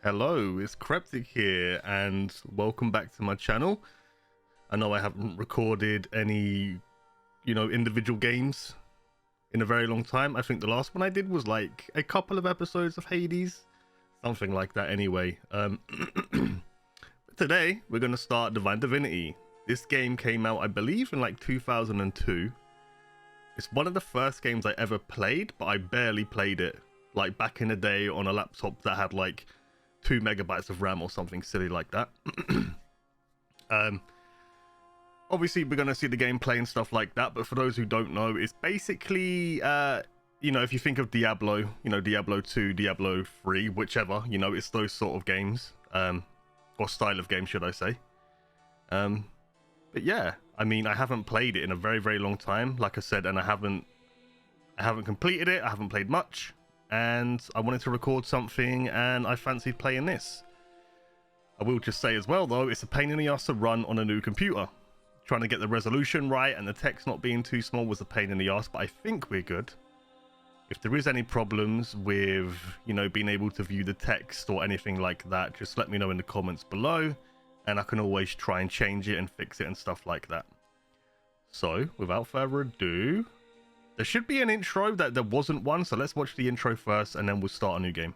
Hello, it's KREPTiiK here, and welcome back to my channel. I know I haven't recorded any, individual games in a very long time. I think the last one I did was like a couple of episodes of Hades, something like that anyway. Today, we're going to start Divinity. This game came out, I believe, in like 2002. It's one of the first games I ever played, but I barely played it. Like back in the day on a laptop that had like 2 megabytes of RAM or something silly like that. Obviously we're going to see the gameplay and stuff like that, but for those who don't know, it's basically if you think of Diablo, Diablo 2, Diablo 3, whichever, it's those sort of games, or style of game, should I say. But yeah, I mean, I haven't played it in a very, very long time, like I said, and I haven't completed it. I haven't played much, and I wanted to record something, and I fancied playing this. I will just say as well, though, it's a pain in the ass to run on a new computer. Trying to get the resolution right and the text not being too small was a pain in the ass, but I think we're good. If there is any problems with, being able to view the text or anything like that, just let me know in the comments below, and I can always try and change it and fix it and stuff like that. So, without further ado, there should be an intro. That there wasn't one, so let's watch the intro first and then we'll start a new game.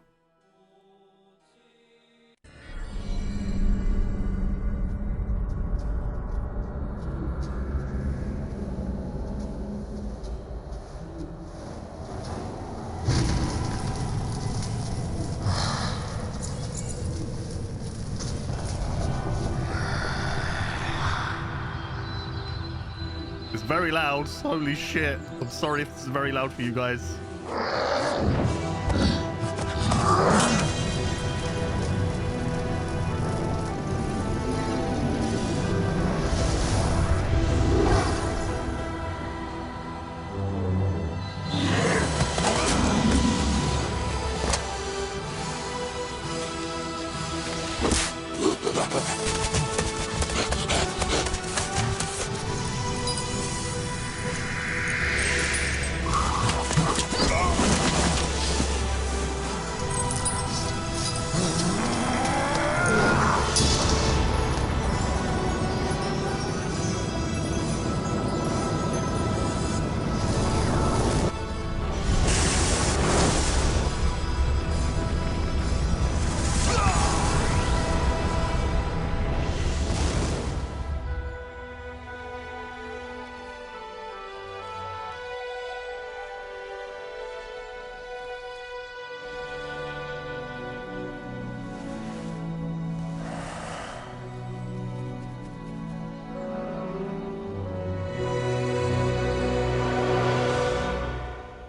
It's very loud. Holy shit. I'm sorry if this is very loud for you guys.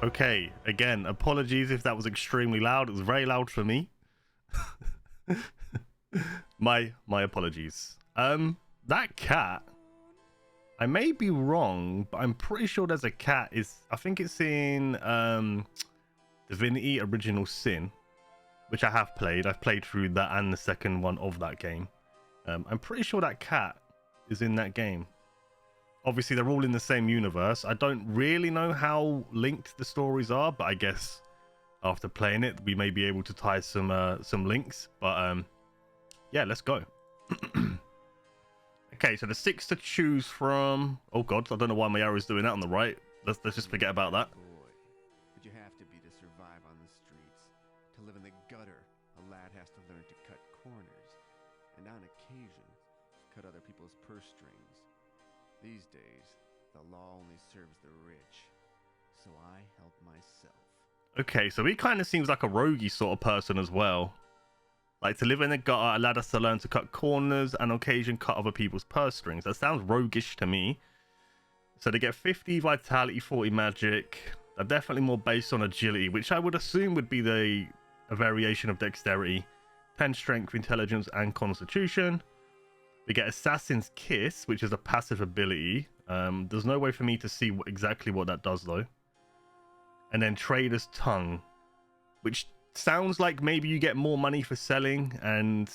Okay, again, apologies if that was extremely loud. It was very loud for me. my apologies. That cat, I may be wrong, but I'm pretty sure there's a cat. I think it's in Divinity Original Sin, which I have played. I've played through that and the second one of that game. I'm pretty sure that cat is in that game. Obviously, they're all in the same universe. I don't really know how linked the stories are, but I guess after playing it, we may be able to tie some links. But yeah, let's go. Okay, so the 6 to choose from. Oh god, I don't know why my arrow is doing that on the right. Let's just forget about that. Boy, would you have to be to survive on the streets? To live in the gutter, a lad has to learn to cut corners, and on occasion, cut other people's purse strings. These days, the law only serves the rich, so I help myself. Okay, so he kind of seems like a roguey sort of person as well. Like, to live in the gutter allowed us to learn to cut corners and on occasion cut other people's purse strings. That sounds roguish to me. So they get 50 vitality, 40 magic. They're definitely more based on agility, which I would assume would be a variation of dexterity. 10 strength, intelligence, and constitution. We get Assassin's Kiss, which is a passive ability. There's no way for me to see exactly what that does, though. And then Trader's Tongue, which sounds like maybe you get more money for selling, and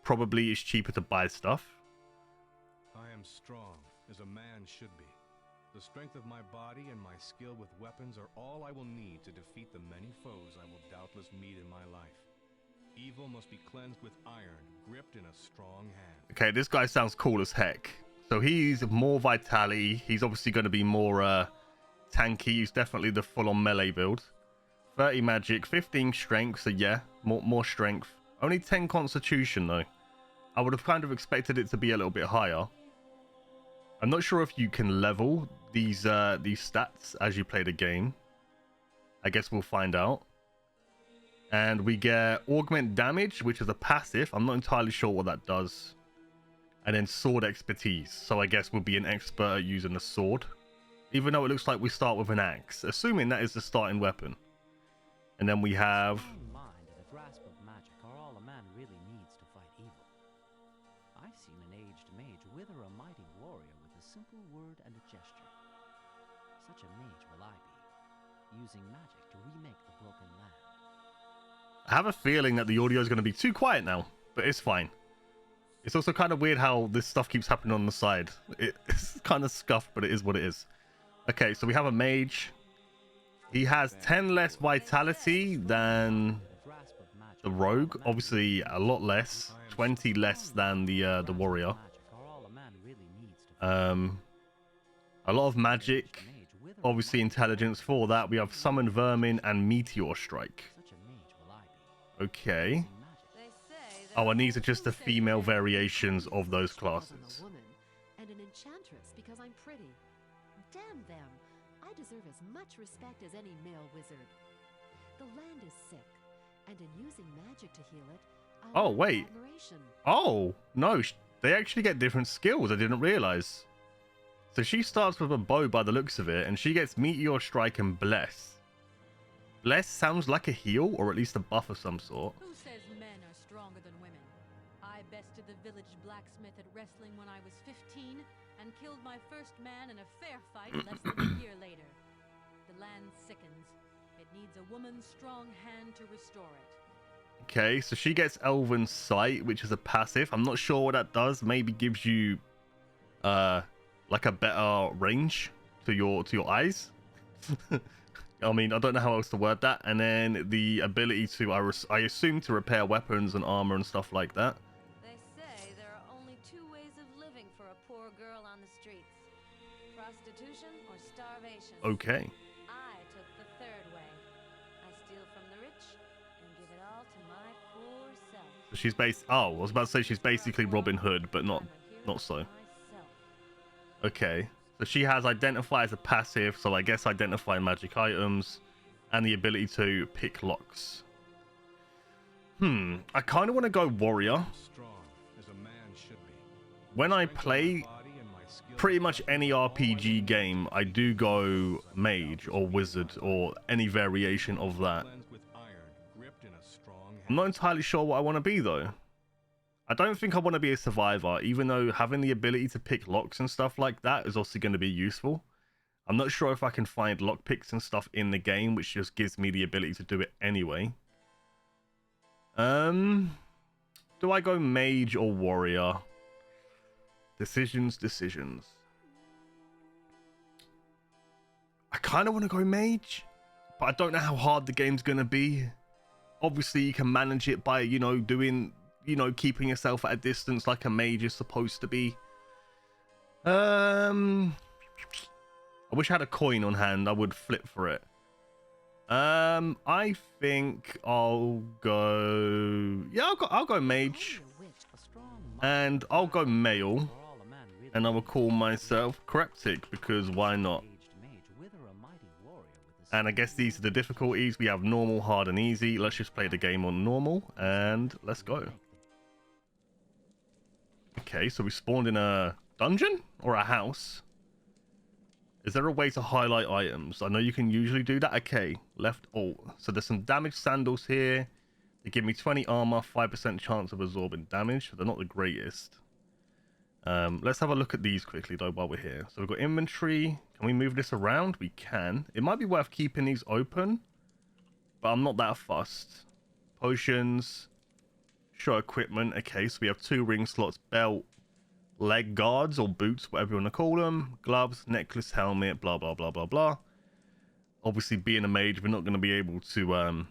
probably it's cheaper to buy stuff. I am strong, as a man should be. The strength of my body and my skill with weapons are all I will need to defeat the many foes I will doubtless meet in my life. evil must be cleansed with iron, gripped in a strong hand. Okay, this guy sounds cool as heck. So he's more vitality. He's obviously going to be more tanky. He's definitely the full-on melee build. 30 magic, 15 strength. So yeah, more strength. Only 10 constitution though. I would have kind of expected it to be a little bit higher. I'm not sure if you can level these stats as you play the game. I guess we'll find out. And we get augment damage, which is a passive. I'm not entirely sure what that does. And then sword expertise. So I guess we'll be an expert at using a sword. Even though it looks like we start with an axe. Assuming that is the starting weapon. And then we have... Strong mind and a grasp of magic are all a man really needs to fight evil. I've seen an aged mage wither a mighty warrior with a simple word and a gesture. Such a mage will I be, using magic to remake the broken land. I have a feeling that the audio is going to be too quiet now. But it's fine. It's also kind of weird how this stuff keeps happening on the side. It's kind of scuffed, but it is what it is. Okay, so we have a mage. He has 10 less vitality than the rogue. Obviously, a lot less. 20 less than the warrior. A lot of magic. Obviously, intelligence. For that, we have summon vermin and meteor strike. Okay. Oh, and these are just the female variations of those classes. And an enchantress because I'm pretty. Damn them. I deserve as much respect as any male wizard. The land is sick, and in using magic to heal it, Oh, wait. admiration. Oh, no. They actually get different skills. I didn't realize. So she starts with a bow by the looks of it, and she gets meteor strike and bless. Bless sounds like a heal, or at least a buff of some sort. Who says men are stronger than women? I bested the village blacksmith at wrestling when I was 15 and killed my first man in a fair fight less than a year later. The land sickens. It needs a woman's strong hand to restore it. Okay, so she gets Elven Sight, which is a passive. I'm not sure what that does. Maybe gives you like a better range to your eyes. I mean, I don't know how else to word that. And then the ability to, I assume, to repair weapons and armor and stuff like that. They say there are only two ways of living for a poor girl on the streets. Prostitution or starvation. Okay. I took the third way. I steal from the rich and give it all to my poor self. So she's oh, I was about to say she's basically Robin Hood, but not so. Okay. So she has identify as a passive, so I guess identify magic items, and the ability to pick locks. I kind of want to go warrior. When I play pretty much any RPG game, I do go mage or wizard or any variation of that. I'm not entirely sure what I want to be though. I don't think I want to be a survivor, even though having the ability to pick locks and stuff like that is also going to be useful. I'm not sure if I can find lockpicks and stuff in the game, which just gives me the ability to do it anyway. Do I go mage or warrior? Decisions. I kind of want to go mage, but I don't know how hard the game's going to be. Obviously, you can manage it by, doing... keeping yourself at a distance like a mage is supposed to be. I wish I had a coin on hand. I would flip for it. I think I'll go... Yeah, I'll go mage. And I'll go male. And I will call myself KREPTiiK, because why not? And I guess these are the difficulties. We have normal, hard, and easy. Let's just play the game on normal, and let's go. Okay, so we spawned in a dungeon or a house. Is there a way to highlight items? I know you can usually do that. Okay, left alt. So there's some damaged sandals here. They give me 20 armor, 5% chance of absorbing damage. They're not the greatest. Let's have a look at these quickly though while we're here. So we've got inventory. Can we move this around? We can. It might be worth keeping these open, but I'm not that fussed. Potions. Show equipment. Okay, so we have 2 ring slots, belt, leg guards or boots, whatever you want to call them, gloves, necklace, helmet, blah blah blah blah blah. Obviously, being a mage, we're not going to be able to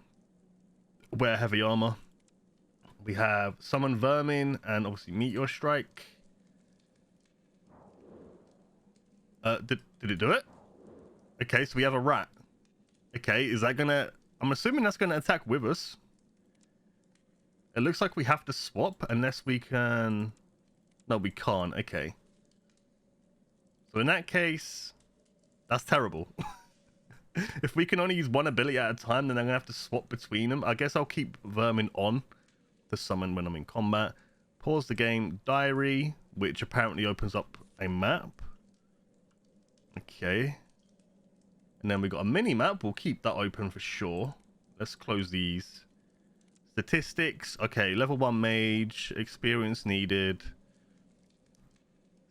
wear heavy armor. We have Summon Vermin and obviously Meteor Strike. Did it do it? Okay, so we have a rat. Okay, is that gonna... I'm assuming that's gonna attack with us. It looks like we have to swap unless we can... No, we can't. Okay. So in that case, that's terrible. If we can only use one ability at a time, then I'm gonna have to swap between them. I guess I'll keep Vermin on to summon when I'm in combat. Pause the game. Diary, which apparently opens up a map. Okay. And then we got a mini map. We'll keep that open for sure. Let's close these. Statistics. Okay, level 1 mage. Experience needed.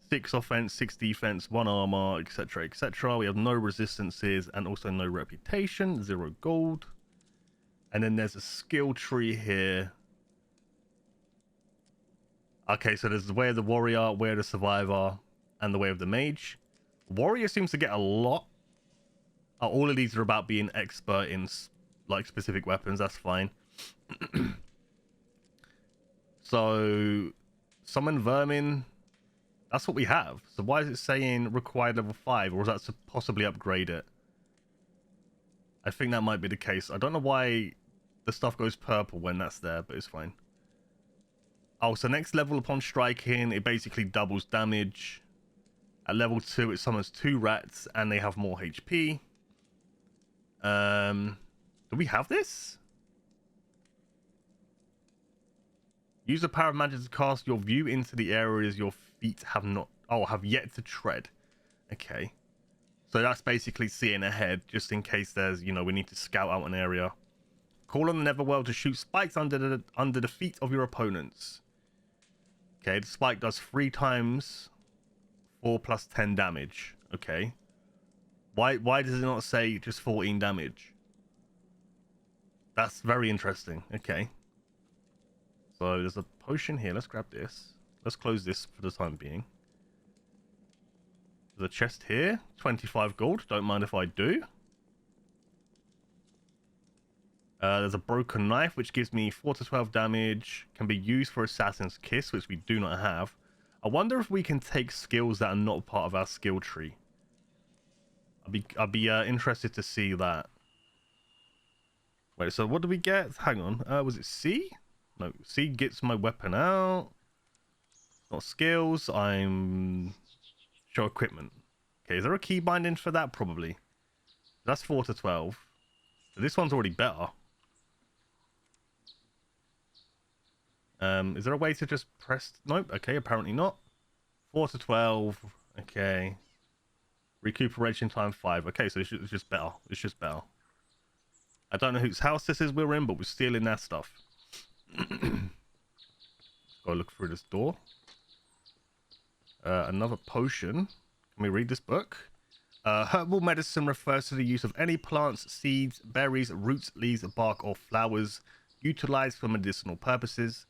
6 offense, 6 defense, 1 armor, etc, etc. We have no resistances and also no reputation. 0 gold. And then there's a skill tree here. Okay, so there's the way of the warrior, way of the survivor, and the way of the mage. Warrior seems to get a lot. All of these are about being expert in like specific weapons. That's fine. So, summon vermin. That's what we have. So why is it saying required level 5, or is that to possibly upgrade it? I think that might be the case. I don't know why the stuff goes purple when that's there, but it's fine. Oh, so next level upon striking, it basically doubles damage. At level 2, it summons 2 rats, and they have more HP. Do we have this? Use the power of magic to cast your view into the areas your feet have yet to tread. Okay. So that's basically seeing ahead, just in case there's, we need to scout out an area. Call on the Netherworld to shoot spikes under the feet of your opponents. Okay, the spike does 3 times 4 plus 10 damage. Okay. Why does it not say just 14 damage? That's very interesting. Okay. So there's a potion here. Let's grab this. Let's close this for the time being. There's a chest here. 25 gold. Don't mind if I do. There's a broken knife, which gives me 4 to 12 damage. Can be used for Assassin's Kiss, which we do not have. I wonder if we can take skills that are not part of our skill tree. I'd be interested to see that. Wait, so what do we get? Hang on. Was it C? No, C gets my weapon out. Not skills. I'm... Show equipment. Okay, is there a key binding for that? Probably. That's 4 to 12. So this one's already better. Is there a way to just press... Nope. Okay, apparently not. 4 to 12. Okay. Recuperation time 5. Okay, so it's just better. It's just better. I don't know whose house this is we're in, but we're stealing their stuff. Go look through this door. Another potion. Can we read this book? Herbal medicine refers to the use of any plants, seeds, berries, roots, leaves, bark, or flowers utilized for medicinal purposes.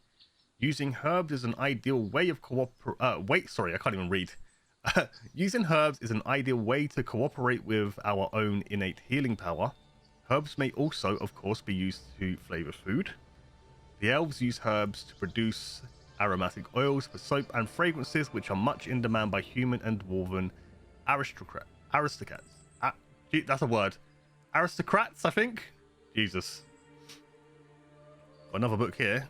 Using herbs is an ideal way of Using herbs is an ideal way to cooperate with our own innate healing power. Herbs may also, of course, be used to flavor food. The elves use herbs to produce aromatic oils for soap and fragrances, which are much in demand by human and dwarven aristocrats. That's a word. Aristocrats, I think. Jesus. Another book here.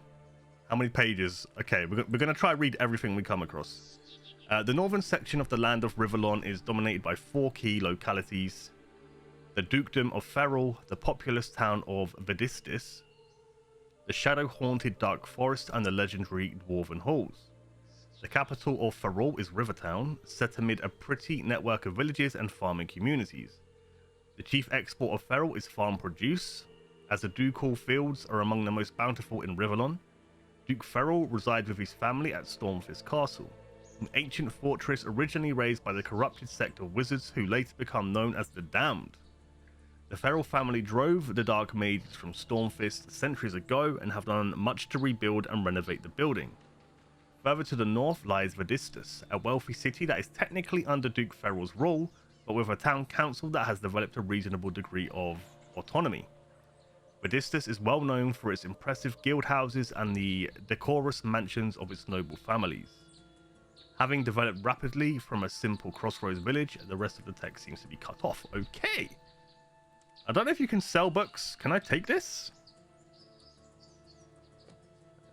How many pages? Okay, we're going to try and read everything we come across. The northern section of the land of Rivellon is dominated by 4 key localities. The Dukedom of Ferrell, the populous town of Vedistis, the shadow-haunted Dark Forest, and the legendary Dwarven Halls. The capital of Ferrell is Rivertown, set amid a pretty network of villages and farming communities. The chief export of Ferrell is farm produce, as the ducal fields are among the most bountiful in Rivellon. Duke Ferrell resides with his family at Stormfist Castle, an ancient fortress originally raised by the corrupted sect of wizards who later become known as the Damned. The Ferrell family drove the Dark Mages from Stormfist centuries ago and have done much to rebuild and renovate the building. Further to the north lies Vedistis, a wealthy city that is technically under Duke Ferrell's rule, but with a town council that has developed a reasonable degree of autonomy. Badistas is well known for its impressive guild houses and the decorous mansions of its noble families. Having developed rapidly from a simple crossroads village, the rest of the text seems to be cut off. Okay. I don't know if you can sell books. Can I take this?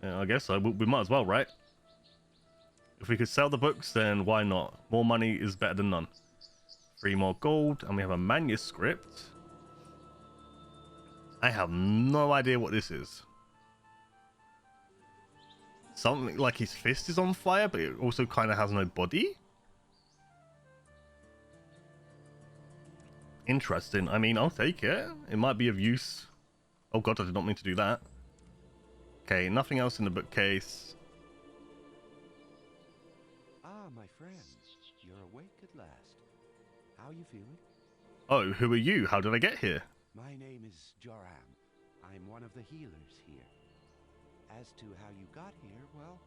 Yeah, I guess so. We might as well, right? If we could sell the books, then why not? More money is better than none. 3 more gold, and we have a manuscript. I have no idea what this is. Something like his fist is on fire, but it also kind of has no body. Interesting. I mean, I'll take it. It might be of use. Oh god, I did not mean to do that. Okay, nothing else in the bookcase. Ah, my friend, you're awake at last. How are you feeling? Oh, who are you? How did I get here? My name is Joram. I'm one of the healers here. As to how you got here, well,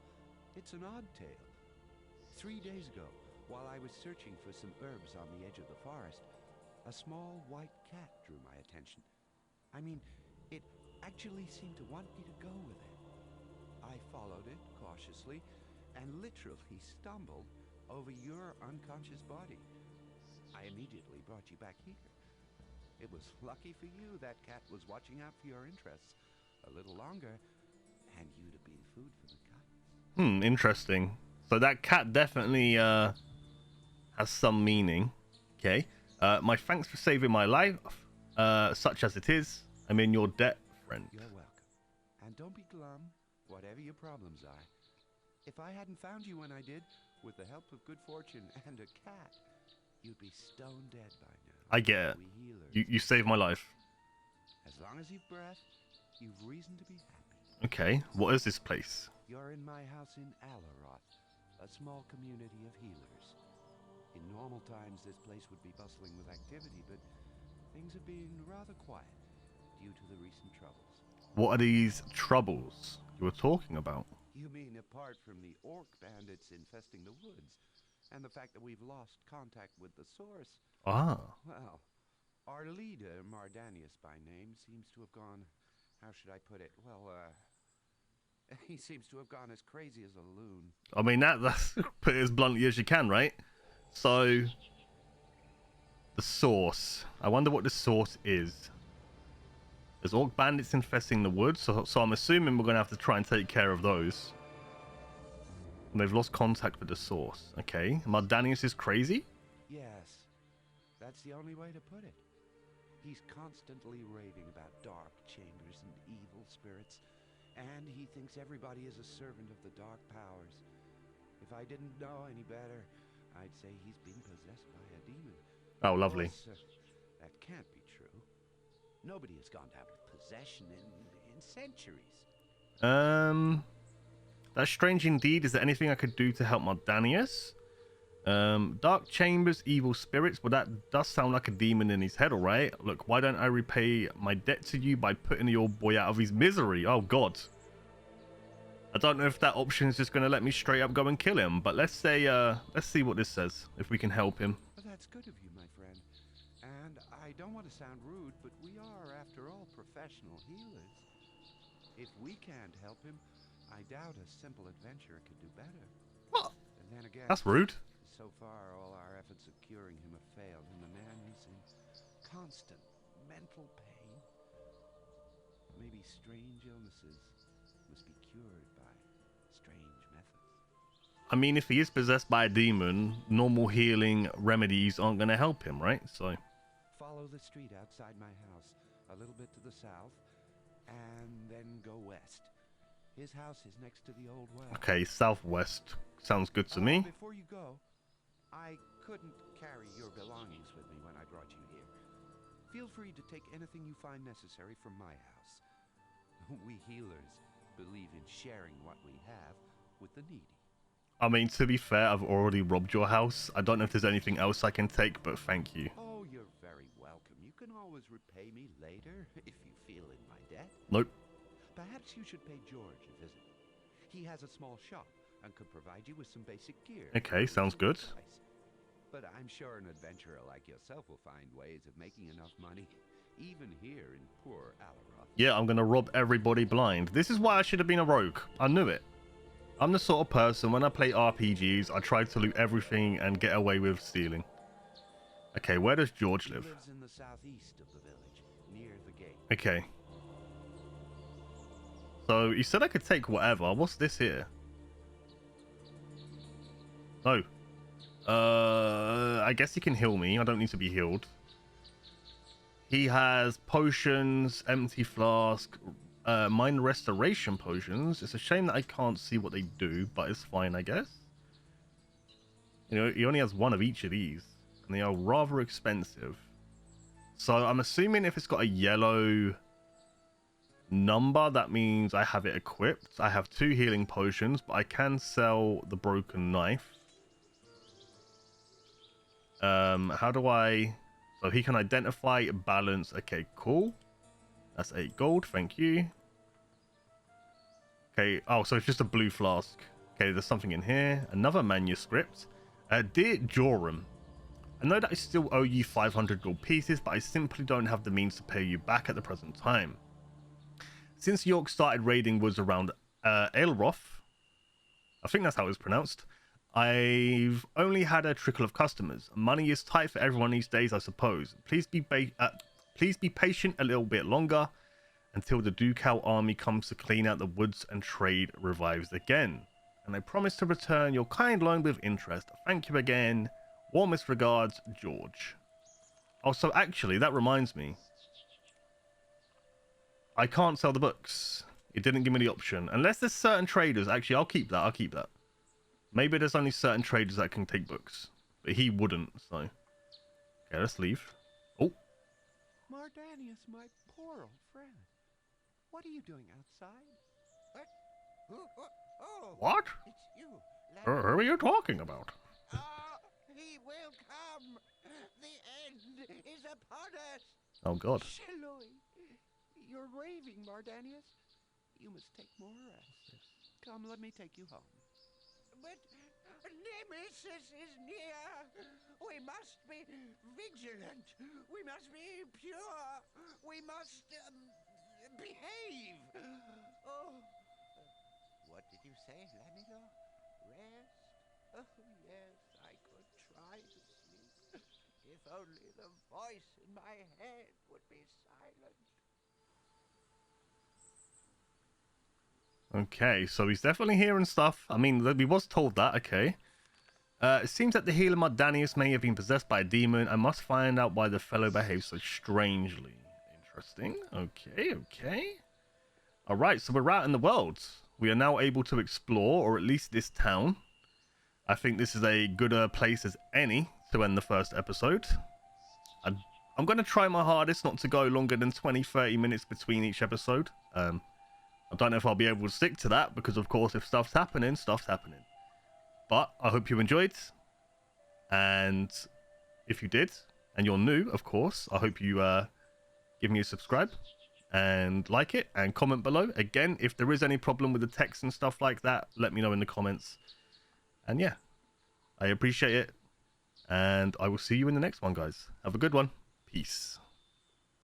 it's an odd tale. 3 days ago, while I was searching for some herbs on the edge of the forest, a small white cat drew my attention. I mean, it actually seemed to want me to go with it. I followed it cautiously and literally stumbled over your unconscious body. I immediately brought you back here. It was lucky for you that cat was watching out for your interests a little longer, and you to be food for the cat. Interesting. So that cat definitely has some meaning. Okay. My thanks for saving my life, such as it is. I'm in your debt, friend. You're welcome. And don't be glum, whatever your problems are. If I hadn't found you when I did, with the help of good fortune and a cat, you'd be stone dead by now. I get it. We healers. You saved my life. As long as you've breath, you've reason to be happy. Okay, what is this place? You're in my house in Alaroth, a small community of healers. In normal times, this place would be bustling with activity, but things have been rather quiet due to the recent troubles. What are these troubles you were talking about? You mean apart from the orc bandits infesting the woods, and the fact that we've lost contact with the source? Ah. Well, our leader, Mardanius by name, seems to have gone, how should I put it? Well, he seems to have gone as crazy as a loon. I mean, that's put it as bluntly as you can, right? So, the source. I wonder what the source is. There's orc bandits infesting the woods, so I'm assuming we're going to have to try and take care of those. And they've lost contact with the source. Okay. Mardanius is crazy? Yes, that's the only way to put it. He's constantly raving about dark chambers and evil spirits, and he thinks everybody is a servant of the dark powers. If I didn't know any better, I'd say he's being possessed by a demon. Oh, lovely. Of course, that can't be true. Nobody has gone down with possession in centuries. That's strange indeed. Is there anything I could do to help Mardanius? Dark chambers, evil spirits. Well, that does sound like a demon in his head, alright? Look, why don't I repay my debt to you by putting the old boy out of his misery? Oh, God. I don't know if that option is just going to let me straight up go and kill him, but let's see what this says, if we can help him. Well, that's good of you, my friend. And I don't want to sound rude, but we are, after all, professional healers. If we can't help him, I doubt a simple adventurer could do better. What? And then again, That's rude. so far all our efforts of curing him have failed, and the man is in constant mental pain. Maybe strange illnesses must be cured by strange methods. I mean, if he is possessed by a demon, normal healing remedies aren't going to help him, right? So, Follow the street outside my house, a little bit to the south, and then go west. His house is next to the old well. okay, southwest. Sounds good to me. Before you go, I couldn't carry your belongings with me when I brought you here. Feel free to take anything you find necessary from my house. We healers believe in sharing what we have with the needy. I mean, to be fair, I've already robbed your house. I don't know if there's anything else I can take, but thank you. Oh, you're very welcome. You can always repay me later if you feel in my debt. Nope. Perhaps you should pay George a visit. He has a small shop and could provide you with some basic gear. Okay, sounds good. But I'm sure an adventurer like yourself will find ways of making enough money, even here in poor Alaroth. Yeah, I'm gonna rob everybody blind. This is why I should have been a rogue. I knew it. I'm the sort of person, when I play RPGs, I try to loot everything and get away with stealing. Okay, where does George He live? lives in the southeast of the village, near the gate. Okay. So, you said I could take whatever. What's this here? No. I guess he can heal me. I don't need to be healed. He has potions, empty flask, mind restoration potions. It's a shame that I can't see what they do, but it's fine, I guess. You know, he only has one of each of these, and they are rather expensive. So I'm assuming if it's got a yellow number, that means I have it equipped. I have 2 healing potions, but I can sell the broken knife. How do I... So he can identify, balance. Okay, cool. That's 8 gold, thank you. Okay, oh, so it's just a blue flask. Okay, there's something in here. Another manuscript. Dear Joram, I know that I still owe you 500 gold pieces, but I simply don't have the means to pay you back at the present time. Since York started raiding woods around Aelroth, I think that's how it's pronounced, I've only had a trickle of customers. Money is tight for everyone these days, I suppose. Please be patient a little bit longer until the Ducal army comes to clean out the woods and trade revives again. And I promise to return your kind loan with interest. Thank you again. Warmest regards, George. Oh, so actually, that reminds me. I can't sell the books. It didn't give me the option. Unless there's certain traders. Actually, I'll keep that. I'll keep that. Maybe there's only certain traders that can take books. But he wouldn't, so... Okay, let's leave. Oh. Mardanius, my poor old friend. What are you doing outside? What? Oh, What? it's you. Who are you talking about? He will come. The end is upon us. Oh, God. Sheloi, you're raving, Mardanius. You must take more rest. Come, let me take you home. But Nemesis is near. We must be vigilant. We must be pure. We must behave. Oh, what did you say, Lamilo? Rest? Oh, yes, I could try to sleep. If only the voice in my head would be silent. Okay, so he's definitely hearing stuff. I mean, we was told that, okay. It seems that the healer Mardanius may have been possessed by a demon. I must find out why the fellow behaves so strangely. Interesting. Okay, okay. Alright, so we're out in the world. We are now able to explore, or at least this town. I think this is a good place as any to end the first episode. I'm going to try my hardest not to go longer than 20-30 minutes between each episode. I don't know if I'll be able to stick to that, because of course if stuff's happening, stuff's happening. But I hope you enjoyed, and if you did, and you're new, of course, I hope you give me a subscribe, and like it, and comment below. Again, if there is any problem with the text and stuff like that, let me know in the comments. And yeah, I appreciate it, and I will see you in the next one, guys. Have a good one. Peace.